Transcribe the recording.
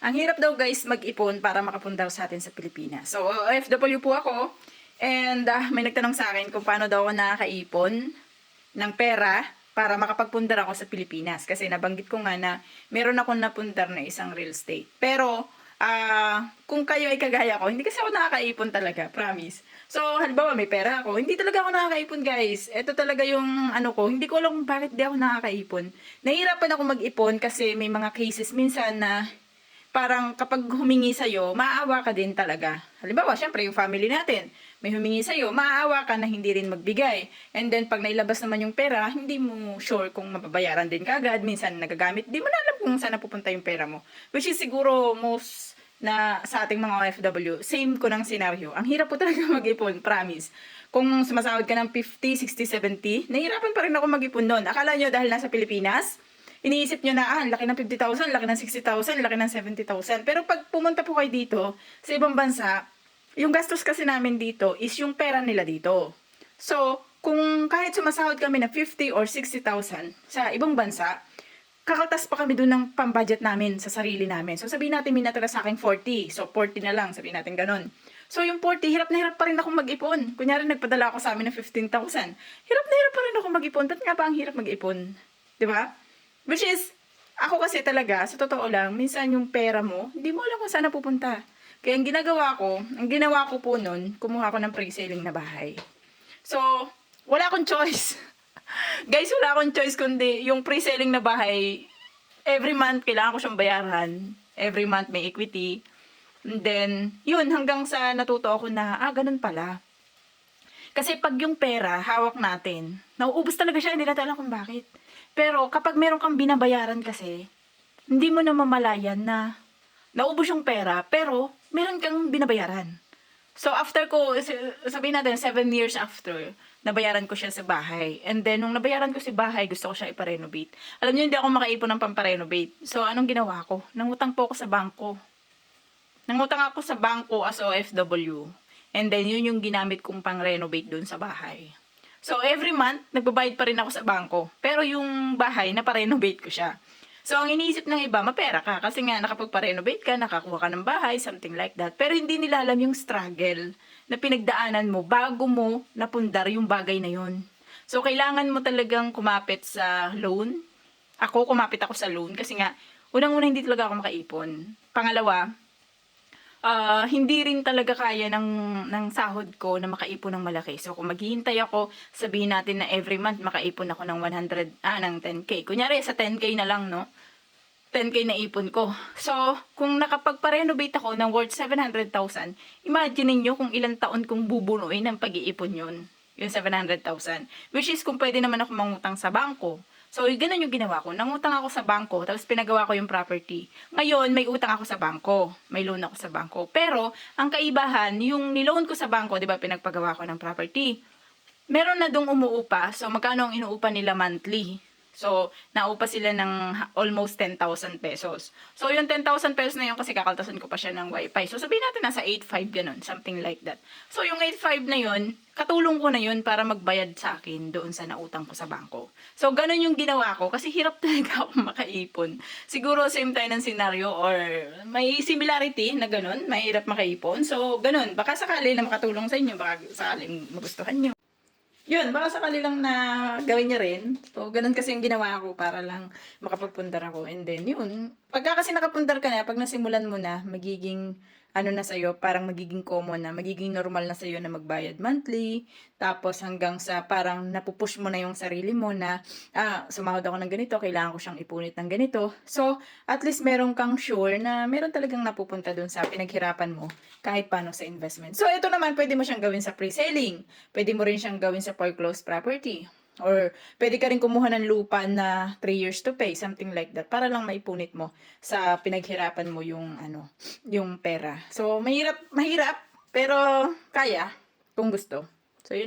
Ang hirap daw guys mag-ipon para makapunta sa atin sa Pilipinas. So, OFW po ako. And may nagtanong sa akin kung paano daw ako nakakaipon ng pera para makapagpundar ako sa Pilipinas. Kasi nabanggit ko nga na meron akong napundar na isang real estate. Pero, kung kayo ay kagaya ko, hindi kasi ako nakakaipon talaga, promise. So, halimbawa may pera ako, hindi talaga ako nakakaipon guys. Ito talaga yung ano ko, hindi ko alam kung bakit di ako nakakaipon. Nahihirapan ako mag-ipon kasi may mga cases minsan na parang kapag humingi sa'yo, maaawa ka din talaga. Halimbawa, syempre, yung family natin, may humingi sa'yo, maaawa ka na hindi rin magbigay. And then, pag nailabas naman yung pera, hindi mo sure kung mababayaran din kagad. Minsan, nagagamit, di mo na alam kung saan napupunta yung pera mo. Which is siguro most na sa ating mga OFW, same ko ng senaryo. Ang hirap po talaga mag-ipon, promise. Kung sumasahod ka ng 50, 60, 70, nahirapan pa rin ako mag-ipon doon. Akala nyo dahil nasa Pilipinas, iniisip nyo na, laki ng 50,000, laki ng 60,000, laki ng 70,000. Pero pag pumunta po kayo dito, sa ibang bansa, yung gastos kasi namin dito is yung pera nila dito. So, kung kahit sumasahod kami na 50 or 60,000 sa ibang bansa, kakaltas pa kami doon ng pambudget namin sa sarili namin. So, sabihin natin may natira sa akin 40. So, 40 na lang. Sabihin natin ganun. So, yung 40, hirap na hirap pa rin ako mag-ipon. Kunyari, nagpadala ako sa amin ng 15,000. Hirap na hirap pa rin ako mag-ipon. Ba't nga ba ang hirap mag-ipon? Diba? Which is, ako kasi talaga, sa totoo lang, minsan yung pera mo, hindi mo alam kung saan napupunta. Kaya ang ginawa ko po nun, kumuha ko ng pre-selling na bahay. So, wala akong choice. Guys, wala akong choice kundi yung pre-selling na bahay, every month kailangan ko siyang bayaran. Every month may equity. And then, yun, hanggang sa natuto ako na, ganun pala. Kasi pag yung pera, hawak natin, nauubos talaga siya, hindi natin alam kung bakit. Pero kapag meron kang binabayaran kasi, hindi mo na mamalayan na naubos yung pera, pero meron kang binabayaran. So after ko, sabihin natin 7 years after, nabayaran ko siya sa bahay. And then, nung nabayaran ko si bahay, gusto ko siya iparenovate. Alam niyo, hindi ako makaipon ng pamparenovate. So, anong ginawa ko? Nangutang po ako sa bangko. Nangutang ako sa bangko as OFW. And then, yun yung ginamit kong pang-renovate dun sa bahay. So, every month, nagbabayad pa rin ako sa bangko. Pero yung bahay, naparenovate ko siya. So, ang iniisip ng iba, mapera ka. Kasi nga, nakapagpa-renovate ka, nakakuha ka ng bahay, something like that. Pero hindi nila alam yung struggle na pinagdaanan mo bago mo napundar yung bagay na yun. So, kailangan mo talagang kumapit sa loan. Ako, kumapit ako sa loan kasi nga, unang-una hindi talaga ako makaipon. Pangalawa, hindi rin talaga kaya ng sahod ko na makaipon ng malaki. So, kung maghihintay ako, sabihin natin na every month makaipon ako ng 10K. Kunyari, sa 10K na lang, no? 10K na ipon ko. So, kung nakapagpa-renovate ako ng worth 700,000, imagine niyo kung ilang taon kong bubunuin ng pag-iipon yun. Yung 700,000. Which is, kung pwede naman ako mangutang sa bangko. So, ganun yung ginawa ko. Nangutang ako sa bangko, tapos pinagawa ko yung property. Ngayon, may utang ako sa bangko. May loan ako sa bangko. Pero, ang kaibahan, yung niloan ko sa bangko, di ba, pinagpagawa ko ng property. Meron na dong umuupa. So, magkano ang inuupa nila monthly? So, naupa sila ng almost 10,000 pesos. So, yung 10,000 pesos na yun kasi kakaltasan ko pa siya ng wifi. So, sabihin natin nasa 8,500 ganun, something like that. So, yung 8,500 na yun, katulong ko na yun para magbayad sa akin doon sa nautang ko sa bangko. So, ganun yung ginawa ko kasi hirap talaga ako makaipon. Siguro same tayo ng scenario or may similarity na ganun, mahirap makaipon. So, ganun, baka sakali na makatulong sa inyo, baka sakaling magustuhan nyo. Yun, baka sakali lang na gawin niya rin. So, ganun kasi yung ginawa ko para lang makapagpundar ako. And then, yun. Pagka kasi nakapundar ka na, pag nasimulan mo na, magiging, ano na sa'yo, parang magiging common na, magiging normal na sa'yo na magbayad monthly. Tapos hanggang sa parang napupush mo na yung sarili mo na, sumahod ako ng ganito, kailangan ko siyang ipunit ng ganito. So, at least meron kang sure na meron talagang napupunta dun sa pinaghirapan mo kahit paano sa investment. So, ito naman, pwede mo siyang gawin sa pre-selling. Pwede mo rin siyang gawin sa foreclosed property. Or pwede ka rin kumuha ng lupa na 3 years to pay, something like that, para lang maipunit mo sa pinaghirapan mo yung yung pera. So, mahirap, pero kaya kung gusto. So, yun.